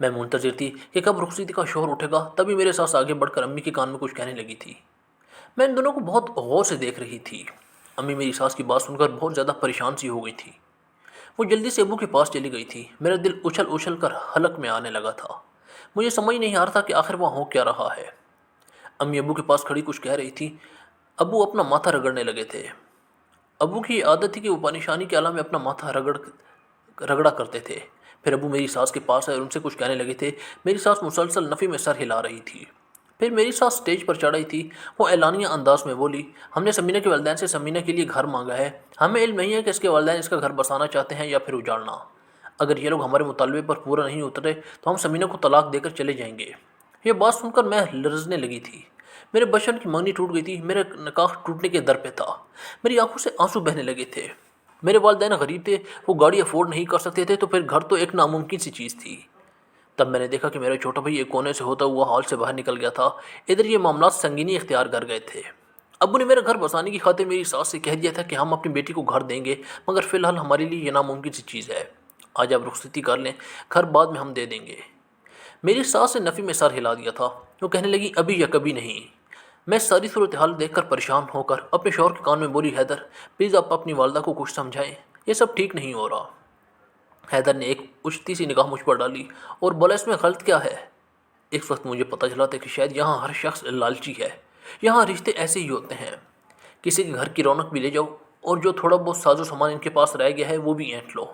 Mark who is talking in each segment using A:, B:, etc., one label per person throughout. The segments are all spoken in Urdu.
A: میں منتظر تھی کہ کب رخصتی کا شور اٹھے گا، تبھی میرے ساس آگے بڑھ کر امی کے کان میں کچھ کہنے لگی تھی۔ میں ان دونوں کو بہت غور سے دیکھ رہی تھی۔ امی میری ساس کی بات سن کر بہت زیادہ پریشان سی ہو گئی تھی۔ وہ جلدی سے ابو کے پاس چلی گئی تھی۔ میرا دل اچھل اچھل کر حلق میں آنے لگا تھا۔ مجھے سمجھ نہیں آ رہا تھا کہ آخر وہاں ہو کیا رہا ہے۔ امی ابو کے پاس کھڑی کچھ کہہ رہی تھی۔ ابو اپنا ماتھا رگڑنے لگے تھے۔ ابو کی یہ عادت تھی کہ وہ پریشانی کے عالم میں اپنا ماتھا رگڑا کرتے تھے۔ پھر ابو میری ساس کے پاس آئے اور ان سے کچھ کہنے لگے تھے۔ میری ساس مسلسل نفی میں سر ہلا رہی تھی۔ پھر میری ساس سٹیج پر چڑھ رہی تھی۔ وہ اعلانیہ انداز میں بولی، ہم نے سمینہ کے والدین سے سمینہ کے لیے گھر مانگا ہے۔ ہمیں علم نہیں ہے کہ اس کے والدین اس کا گھر بسانا چاہتے ہیں یا پھر اجاڑنا۔ اگر یہ لوگ ہمارے مطالبے پر پورا نہیں اترے تو ہم سمینہ کو طلاق دے کر چلے جائیں گے۔ یہ بات سن کر میں لرزنے لگی تھی۔ میرے بچپن کی منگنی ٹوٹ گئی تھی۔ میرا نکاح ٹوٹنے کے در پہ تھا۔ میری آنکھوں سے آنسو بہنے لگے تھے۔ میرے والدین غریب تھے، وہ گاڑی افورڈ نہیں کر سکتے تھے، تو پھر گھر تو ایک ناممکن سی چیز تھی۔ تب میں نے دیکھا کہ میرا چھوٹا بھائی ایک کونے سے ہوتا ہوا ہال سے باہر نکل گیا تھا۔ ادھر یہ معاملات سنگینی اختیار کر گئے تھے۔ ابو نے میرا گھر بسانے کی خاطر میری ساس سے کہہ دیا تھا کہ ہم اپنی بیٹی کو گھر دیں گے، مگر فی الحال ہمارے لیے یہ ناممکن سی چیز ہے۔ آج آپ رخصتی کر لیں، گھر بعد میں ہم دے دیں گے۔ میری ساس نے نفی میں سر ہلا دیا تھا۔ وہ کہنے لگی، ابھی یا کبھی نہیں۔ میں ساری صورتحال دیکھ کر پریشان ہو کر اپنے شوہر کے کان میں بولی، حیدر پلیز آپ اپنی والدہ کو کچھ سمجھائیں، یہ سب ٹھیک نہیں ہو رہا۔ حیدر نے ایک اچھتی سی نگاہ مجھ پر ڈالی اور بولا، اس میں غلط کیا ہے؟ اس وقت مجھے پتہ چلا تھا کہ شاید یہاں ہر شخص لالچی ہے۔ یہاں رشتے ایسے ہی ہوتے ہیں، کسی کے گھر کی رونق بھی لے جاؤ اور جو تھوڑا بہت ساز و سامان ان کے پاس رہ گیا ہے وہ بھی اینٹ لو۔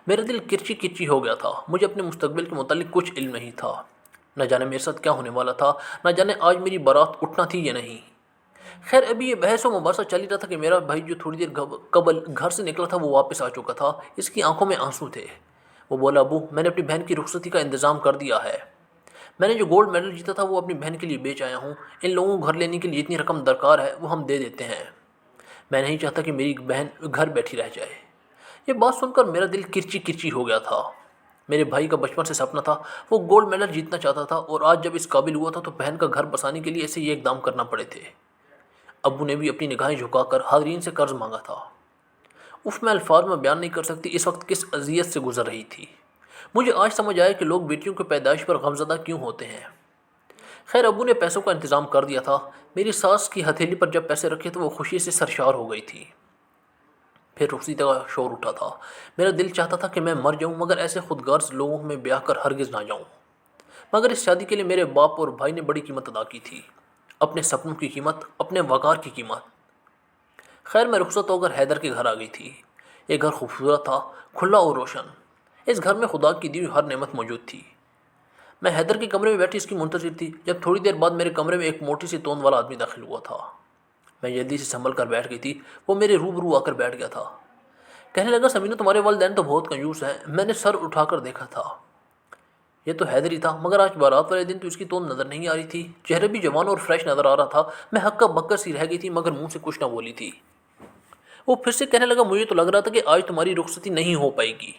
A: میرا دل کرچی کرچی ہو گیا تھا۔ مجھے اپنے مستقبل کے متعلق کچھ علم نہیں تھا۔ نہ جانے میرے ساتھ کیا ہونے والا تھا، نہ جانے آج میری بارات اٹھنا تھی یا نہیں۔ خیر ابھی یہ بحث و مباحثہ چل ہی رہا تھا کہ میرا بھائی جو تھوڑی دیر قبل گھر سے نکلا تھا وہ واپس آ چکا تھا۔ اس کی آنکھوں میں آنسو تھے۔ وہ بولا، ابو میں نے اپنی بہن کی رخصتی کا انتظام کر دیا ہے۔ میں نے جو گولڈ میڈل جیتا تھا وہ اپنی بہن کے لیے بیچ آیا ہوں۔ ان لوگوں کو گھر لینے کے لیے جتنی رقم درکار ہے وہ ہم دے دیتے ہیں۔ میں نہیں چاہتا کہ میری بہن گھر بیٹھی رہ جائے۔ یہ بات سن کر میرا دل کرچی کرچی ہو گیا تھا۔ میرے بھائی کا بچپن سے سپنا تھا، وہ گولڈ میڈل جیتنا چاہتا تھا، اور آج جب اس قابل ہوا تھا تو بہن کا گھر بسانے کے لیے اسے یہ اقدام کرنا پڑے تھے۔ ابو نے بھی اپنی نگاہیں جھکا کر حاضرین سے قرض مانگا تھا۔ میں الفاظ میں بیان نہیں کر سکتی اس وقت کس اذیت سے گزر رہی تھی۔ مجھے آج سمجھ آیا کہ لوگ بیٹیوں کی پیدائش پر غمزدہ کیوں ہوتے ہیں۔ خیر ابو نے پیسوں کا انتظام کر دیا تھا۔ میری ساس کی ہتھیلی پر جب پیسے رکھے تو وہ خوشی سے سرشار ہو گئی تھی۔ پھر رخصتی کا شور اٹھا تھا۔ میرا دل چاہتا تھا کہ میں مر جاؤں، مگر ایسے خودغرض لوگوں میں بیاہ کر ہرگز نہ جاؤں۔ مگر اس شادی کے لیے میرے باپ اور بھائی نے بڑی قیمت ادا کی تھی، اپنے سپنوں کی قیمت، اپنے وقار کی قیمت۔ خیر میں رخصت ہو کر حیدر کے گھر آ گئی تھی۔ یہ گھر خوبصورت تھا، کھلا اور روشن۔ اس گھر میں خدا کی دی ہوئی ہر نعمت موجود تھی۔ میں حیدر کے کمرے میں بیٹھی اس کی منتظر تھی، جب تھوڑی دیر بعد میرے کمرے میں ایک موٹی سی توند والا آدمی داخل ہوا تھا۔ میں جلدی سے سنبھل کر بیٹھ گئی تھی۔ وہ میرے روبرو آ کر بیٹھ گیا تھا۔ کہنے لگا، سمینہ تمہارے والدین تو بہت کنجوس ہیں۔ میں نے سر اٹھا کر دیکھا تھا، یہ تو حیدر ہی تھا، مگر آج بارات والے دن تو اس کی توند نظر نہیں آ رہی تھی۔ چہرہ بھی جوان اور فریش نظر آ رہا تھا۔ میں ہکا بکا سی رہ گئی تھی، مگر منہ سے کچھ نہ بولی تھی۔ وہ پھر سے کہنے لگا، مجھے تو لگ رہا تھا کہ آج تمہاری رخصتی نہیں ہو پائے گی۔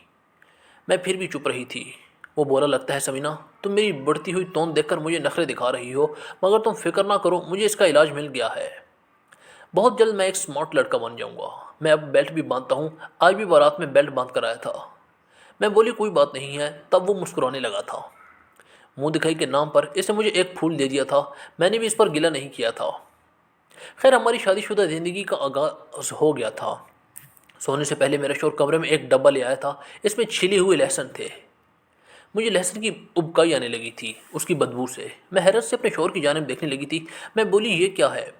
A: میں پھر بھی چپ رہی تھی۔ وہ بولا، لگتا ہے سمینہ تم میری بڑھتی ہوئی توند دیکھ کر مجھے نخرے دکھا رہی ہو، مگر تم فکر نہ کرو، مجھے اس کا علاج مل گیا ہے۔ بہت جلد میں ایک سمارٹ لڑکا بن جاؤں گا۔ میں اب بیلٹ بھی باندھتا ہوں، آج بھی بارات میں بیلٹ باندھ کر آیا تھا۔ میں بولی، کوئی بات نہیں ہے۔ تب وہ مسکرانے لگا تھا۔ منہ دکھائی کے نام پر اس نے مجھے ایک پھول دے دیا تھا۔ میں نے بھی اس پر گلہ نہیں کیا تھا۔ خیر ہماری شادی شدہ زندگی کا آغاز ہو گیا تھا۔ سونے سے پہلے میرا شوہر کمرے میں ایک ڈبہ لے آیا تھا۔ اس میں چھلے ہوئے لہسن تھے۔ مجھے لہسن کی ابکائی آنے لگی تھی اس کی بدبو سے۔ میں حیرت سے اپنے شوہر کی جانب دیکھنے لگی تھی۔ میں بولی، یہ کیا ہے؟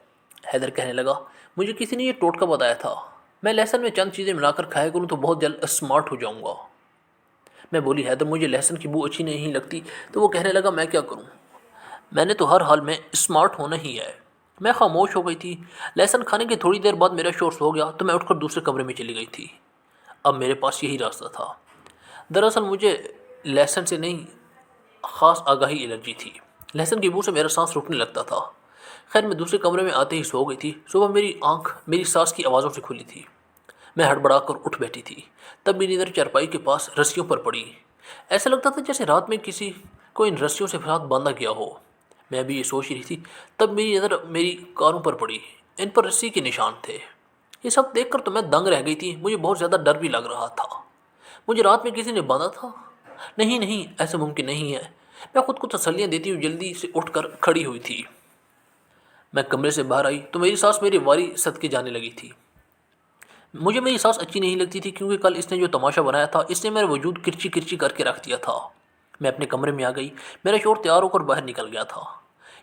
A: حیدر کہنے لگا، مجھے کسی نے یہ ٹوٹکا بتایا تھا، میں لہسن میں چند چیزیں ملا کر کھایا کروں تو بہت جلد اسمارٹ ہو جاؤں گا۔ میں بولی، حیدر مجھے لہسن کی بو اچھی نہیں لگتی۔ تو وہ کہنے لگا، میں کیا کروں، میں نے تو ہر حال میں اسمارٹ ہونا ہی ہے۔ میں خاموش ہو گئی تھی۔ لہسن کھانے کی تھوڑی دیر بعد میرا شوہر سو گیا تو میں اٹھ کر دوسرے کمرے میں چلی گئی تھی۔ اب میرے پاس یہی راستہ تھا۔ دراصل مجھے لہسن سے نہیں، خاص آگاہی الرجی تھی۔ لہسن کی بو سے میرا سانس رکنے لگتا تھا۔ خیر میں دوسرے کمرے میں آتے ہی سو گئی تھی۔ صبح میری آنکھ میری ساس کی آوازوں سے کھلی تھی۔ میں ہڑبڑا کر اٹھ بیٹھی تھی۔ تب میری نظر چارپائی کے پاس رسیوں پر پڑی۔ ایسا لگتا تھا جیسے رات میں کسی کو ان رسیوں سے ساتھ باندھا گیا ہو۔ میں بھی یہ سوچ رہی تھی، تب میری نظر میری کاروں پر پڑی۔ ان پر رسی کے نشان تھے۔ یہ سب دیکھ کر تو میں دنگ رہ گئی تھی۔ مجھے بہت زیادہ ڈر بھی لگ رہا تھا۔ مجھے رات میں کسی نے باندھا تھا۔ نہیں نہیں، ایسا ممکن نہیں ہے۔ میں خود کو تسلیاں دیتی ہوئی جلدی سے اٹھ کر کھڑی ہوئی تھی۔ میں کمرے سے باہر آئی تو میری سانس میری واری صدقے جانے لگی تھی۔ مجھے میری سانس اچھی نہیں لگتی تھی کیونکہ کل اس نے جو تماشا بنایا تھا اس نے میرا وجود کرچی کرچی کر کے رکھ دیا تھا۔ میں اپنے کمرے میں آ گئی۔ میرا شوہر تیار ہو کر باہر نکل گیا تھا۔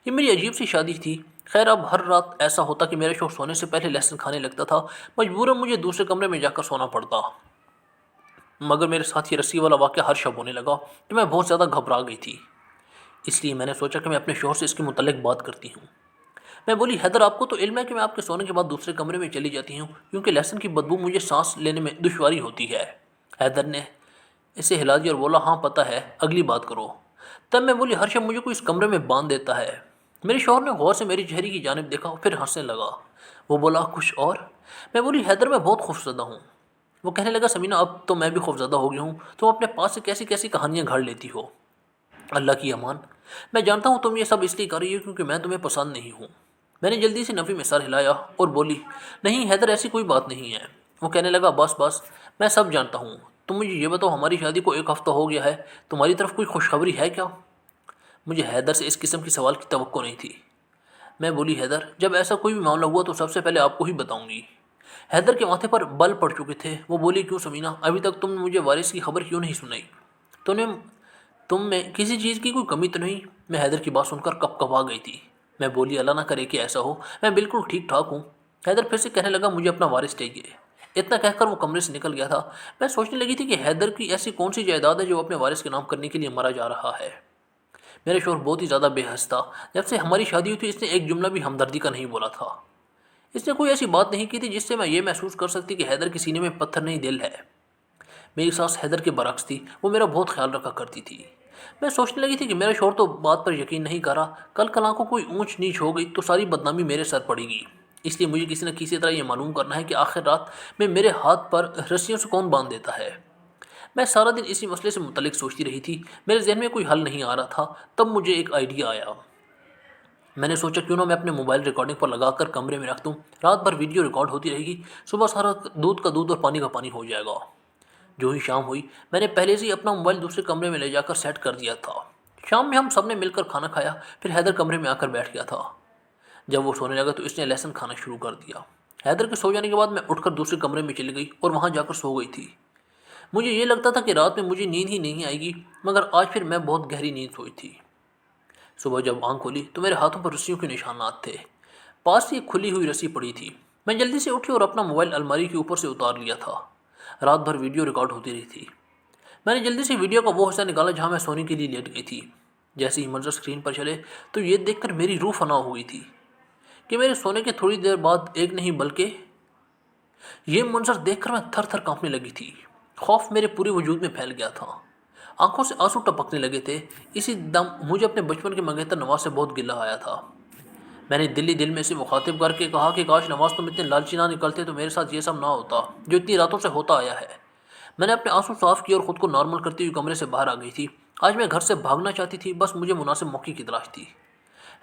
A: یہ میری عجیب سی شادی تھی۔ خیر اب ہر رات ایسا ہوتا کہ میرا شوہر سونے سے پہلے لہسن کھانے لگتا تھا، مجبوراً مجھے دوسرے کمرے میں جا کر سونا پڑتا۔ مگر میرے ساتھ یہ رسی والا واقعہ ہر شب ہونے لگا تو میں بہت زیادہ گھبرا گئی تھی۔ اس لیے میں نے سوچا کہ میں اپنے شوہر سے اس کے متعلق بات کرتی ہوں۔ میں بولی، حیدر آپ کو تو علم ہے کہ میں آپ کے سونے کے بعد دوسرے کمرے میں چلی جاتی ہوں کیونکہ لہسن کی بدبو مجھے سانس لینے میں دشواری ہوتی ہے۔ حیدر نے اسے ہلا دیا اور بولا، ہاں پتہ ہے، اگلی بات کرو۔ تب میں بولی، ہر شب مجھے کوئی اس کمرے میں باندھ دیتا ہے۔ میرے شوہر نے غور سے میری چہرے کی جانب دیکھا اور پھر ہنسنے لگا۔ وہ بولا، کچھ اور؟ میں بولی، حیدر میں بہت خوفزدہ ہوں۔ وہ کہنے لگا، سمینہ اب تو میں بھی خوفزدہ ہو گئی ہوں، تم اپنے پاس سے کیسی کیسی کہانیاں گھڑ لیتی ہو۔ اللہ کی امان، میں جانتا ہوں تم یہ سب اس لیے کر رہی ہو کیونکہ میں تمہیں پسند نہیں ہوں۔ میں نے جلدی سے نفی میں سر ہلایا اور بولی، نہیں حیدر ایسی کوئی بات نہیں ہے۔ وہ کہنے لگا، بس بس، میں سب جانتا ہوں۔ تم مجھے یہ بتاؤ، ہماری شادی کو 1 ہفتہ ہو گیا ہے، تمہاری طرف کوئی خوشخبری ہے کیا؟ مجھے حیدر سے اس قسم کی سوال کی توقع نہیں تھی۔ میں بولی، حیدر جب ایسا کوئی بھی معاملہ ہوا تو سب سے پہلے آپ کو ہی بتاؤں گی۔ حیدر کے ماتھے پر بل پڑ چکے تھے۔ وہ بولی، کیوں سمینہ، ابھی تک تم نے مجھے وارث کی خبر کیوں نہیں سنائی؟ تم میں کسی چیز کی کوئی کمی تو نہیں؟ میں حیدر کی بات سن کر کپ کپا گئی تھی۔ میں بولی، اللہ نہ کرے کہ ایسا ہو، میں بالکل ٹھیک ٹھاک ہوں۔ حیدر پھر سے کہنے لگا، مجھے اپنا وارث چاہیے۔ اتنا کہہ کر وہ کمرے سے نکل گیا تھا۔ میں سوچنے لگی تھی کہ حیدر کی ایسی کون سی جائیداد ہے جو اپنے وارث کے نام کرنے کے لیے مرا جا رہا ہے۔ میرا شوہر بہت ہی زیادہ بے حس تھا۔ جب سے ہماری شادی ہوئی تھی اس نے ایک جملہ بھی ہمدردی کا نہیں بولا تھا۔ اس نے کوئی ایسی بات نہیں کی تھی جس سے میں یہ محسوس کر سکتی کہ حیدر کے سینے میں پتھر نہیں دل ہے۔ میری ساس حیدر کے برعکس تھی، وہ میرا بہت خیال رکھا کرتی تھی۔ میں سوچنے لگی تھی کہ میرا شوہر تو بات پر یقین نہیں کر رہا، کل کل کو کوئی اونچ نیچ ہو گئی تو ساری بدنامی میرے سر پڑے گی۔ اس لیے مجھے کسی نہ کسی طرح یہ معلوم کرنا ہے کہ آخر رات میں میرے ہاتھ پر رسیوں سے کون باندھ دیتا ہے۔ میں سارا دن اسی مسئلے سے متعلق سوچتی رہی تھی۔ میرے ذہن میں کوئی حل نہیں آ رہا تھا۔ تب مجھے ایک آئیڈیا آیا۔ میں نے سوچا کیوں نہ میں اپنے موبائل ریکارڈنگ پر لگا کر کمرے میں رکھ دوں، رات بھر ویڈیو ریکارڈ ہوتی رہے گی، صبح سارا دودھ کا دودھ اور پانی کا پانی ہو جائے گا۔ جو ہی شام ہوئی میں نے پہلے سے ہی اپنا موبائل دوسرے کمرے میں لے جا کر سیٹ کر دیا تھا۔ شام میں ہم سب نے مل کر کھانا کھایا، پھر حیدر کمرے میں آ کر بیٹھ گیا تھا۔ جب وہ سونے لگا تو اس نے لہسن کھانا شروع کر دیا۔ حیدر کے سو جانے کے بعد میں اٹھ کر دوسرے کمرے میں چلی گئی اور وہاں جا کر سو گئی تھی۔ مجھے یہ لگتا تھا کہ رات میں مجھے نیند ہی نہیں آئے گی، مگر آج پھر میں بہت گہری نیند سوئی تھی۔ صبح جب آنکھ کھولی تو میرے ہاتھوں پر رسیوں کے نشانات تھے۔ پاس ہی ایک کھلی ہوئی رسی پڑی تھی۔ میں جلدی سے اٹھی اور اپنا موبائل الماری کے اوپر سے اتار لیا تھا۔ رات بھر ویڈیو ریکارڈ ہوتی رہی تھی۔ میں نے جلدی سے ویڈیو کا وہ حصہ نکالا جہاں میں سونے کے لیے لیٹ گئی تھی۔ جیسے ہی منظر اسکرین پر چلے تو یہ دیکھ کر میری روح فنا ہو گئی تھی کہ میرے سونے کے تھوڑی دیر بعد ایک نہیں بلکہ یہ منظر دیکھ کر میں تھر تھر کانپنے لگی تھی۔ خوف میرے پورے وجود میں پھیل گیا تھا، آنکھوں سے آنسو ٹپکنے لگے تھے۔ اسی دم مجھے اپنے بچپن کے منگیتر نواز سے بہت گلہ آیا تھا۔ میں نے دل میں سے مخاطب کر کے کہا کہ کاش نواز تم اتنے لالچی نہ نکلتے تو میرے ساتھ یہ سب نہ ہوتا جو اتنی راتوں سے ہوتا آیا ہے۔ میں نے اپنے آنسو صاف کیے اور خود کو نارمل کرتی ہوئی کمرے سے باہر آ گئی تھی۔ آج میں گھر سے بھاگنا چاہتی تھی، بس مجھے مناسب موقع کی تلاش تھی۔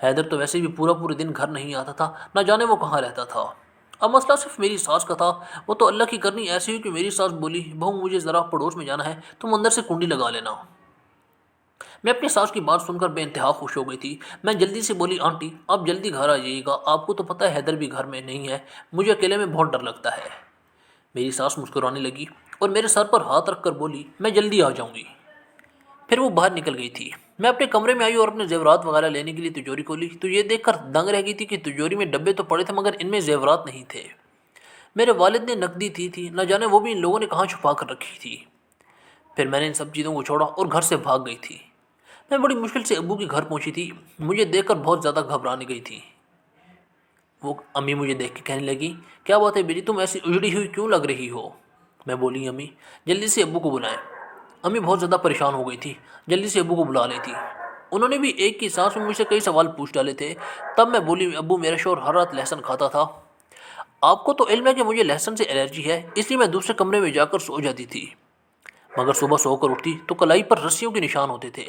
A: حیدر تو ویسے بھی پورے دن گھر نہیں آتا تھا، نہ جانے وہ کہاں رہتا تھا۔ اب مسئلہ صرف میری ساس کا تھا۔ وہ تو اللہ کی کرنی ایسی ہوئی کہ میری ساس بولی، بہو مجھے ذرا پڑوس میں جانا ہے، تم اندر سے کنڈی لگا لینا۔ میں اپنی ساس کی بات سن کر بے انتہا خوش ہو گئی تھی۔ میں جلدی سے بولی، آنٹی آپ جلدی گھر آ جائیے گا، آپ کو تو پتہ ہے حیدر بھی گھر میں نہیں ہے، مجھے اکیلے میں بہت ڈر لگتا ہے۔ میری ساس مسکرانے لگی اور میرے سر پر ہاتھ رکھ کر بولی، میں جلدی آ جاؤں گی۔ پھر وہ باہر نکل گئی تھی۔ میں اپنے کمرے میں آئی اور اپنے زیورات وغیرہ لینے کے لیے تجوری کھولی تو یہ دیکھ کر دنگ رہ گئی تھی کہ تجوری میں ڈبے تو پڑے تھے مگر ان میں زیورات نہیں تھے۔ میرے والد نے نقدی دی تھی، نہ جانے وہ بھی ان لوگوں نے کہاں چھپا کر رکھی تھی۔ پھر میں نے ان سب چیزوں کو چھوڑا اور گھر سے بھاگ گئی تھی۔ میں بڑی مشکل سے ابو کے گھر پہنچی تھی۔ مجھے دیکھ کر بہت زیادہ گھبرانے گئی تھی۔ وہ امی مجھے دیکھ کے کہنے لگی، کیا بات ہے بیٹی، تم ایسی اجڑی ہوئی کیوں لگ رہی ہو؟ میں بولی، امی جلدی سے ابو کو بلائیں۔ امی بہت زیادہ پریشان ہو گئی تھی، جلدی سے ابو کو بلا لی تھی۔ انہوں نے بھی ایک کی سانس میں مجھ سے کئی سوال پوچھ ڈالے تھے۔ تب میں بولی، ابو میرا شوہر ہر رات لہسن کھاتا تھا۔ آپ کو تو علم ہے کہ مجھے لہسن سے الرجی ہے، اس لیے میں دوسرے کمرے میں جا کر سو جاتی تھی، مگر صبح سو کر اٹھتی تو کلائی پر رسیوں کے نشان ہوتے تھے،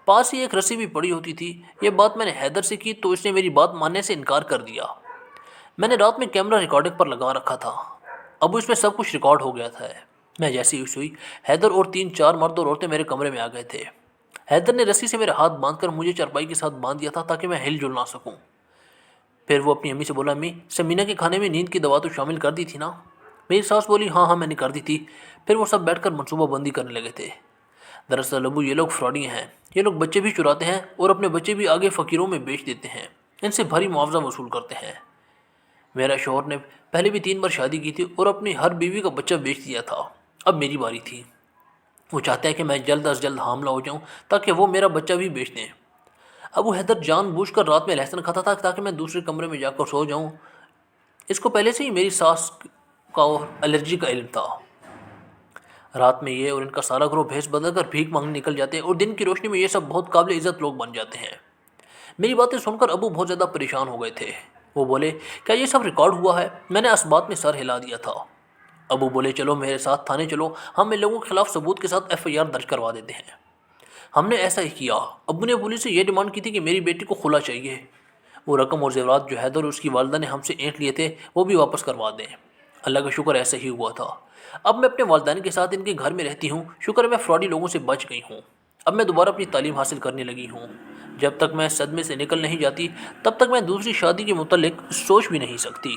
A: پاس ہی ایک رسی بھی پڑی ہوتی تھی۔ یہ بات میں نے حیدر سے کی تو اس نے میری بات ماننے سے انکار کر دیا۔ میں نے رات میں کیمرہ ریکارڈنگ پر لگا رکھا تھا، اب اس میں سب کچھ ریکارڈ ہو گیا تھا۔ میں جیسی ہی سوئی، حیدر اور 3 4 مرد اور عورتیں میرے کمرے میں آ گئے تھے۔ حیدر نے رسی سے میرے ہاتھ باندھ کر مجھے چارپائی کے ساتھ باندھ دیا تھا تاکہ میں ہل جل نہ سکوں۔ پھر وہ اپنی امی سے بولا، امی سمینا کے کھانے میں نیند کی دوا تو شامل کر دی تھی نا؟ میری ساس بولی، ہاں ہاں میں نے کر دی تھی۔ پھر وہ سب بیٹھ کر منصوبہ بندی کرنے لگے تھے۔ دراصل ابو یہ لوگ فراڈی ہیں، یہ لوگ بچے بھی چراتے ہیں اور اپنے بچے بھی آگے فقیروں میں بیچ دیتے ہیں، ان سے بھاری معاوضہ وصول کرتے ہیں۔ میرا شوہر نے پہلے بھی 3 بار شادی کی تھی اور اپنی ہر بیوی کا بچہ بیچ دیا تھا۔ اب میری باری تھی۔ وہ چاہتے ہیں کہ میں جلد از جلد حاملہ ہو جاؤں تاکہ وہ میرا بچہ بھی بیچ دیں۔ ابو حیدر جان بوجھ کر رات میں لہسن کھاتا تھا تاکہ میں دوسرے کمرے میں جا کر سو جاؤں۔ اس کو پہلے سے ہی میری ساس کا الرجی کا علم تھا۔ رات میں یہ اور ان کا سارا گروہ بھیس بدل کر بھیک مانگنے نکل جاتے ہیں اور دن کی روشنی میں یہ سب بہت قابل عزت لوگ بن جاتے ہیں۔ میری باتیں سن کر ابو بہت زیادہ پریشان ہو گئے تھے۔ وہ بولے، کیا یہ سب ریکارڈ ہوا ہے؟ میں نے اس بات میں سر ہلا دیا تھا۔ ابو بولے، چلو میرے ساتھ تھانے چلو، ہم ان لوگوں کے خلاف ثبوت کے ساتھ ایف آئی آر درج کروا دیتے ہیں۔ ہم نے ایسا ہی کیا۔ ابو نے پولیس سے یہ ڈیمانڈ کی تھی کہ میری بیٹی کو خلا چاہیے، وہ رقم اور زیورات جو حیدر اور اس کی والدہ نے ہم سے اینٹ لیے تھے وہ بھی واپس کروا دیں۔ اللہ کا شکر ایسا ہی ہوا تھا۔ اب میں اپنے والدین کے ساتھ ان کے گھر میں رہتی ہوں، شکر ہے میں فراڈی لوگوں سے بچ گئی ہوں۔ اب میں دوبارہ اپنی تعلیم حاصل کرنے لگی ہوں۔ جب تک میں صدمے سے نکل نہیں جاتی تب تک میں دوسری شادی کے متعلق سوچ بھی نہیں سکتی۔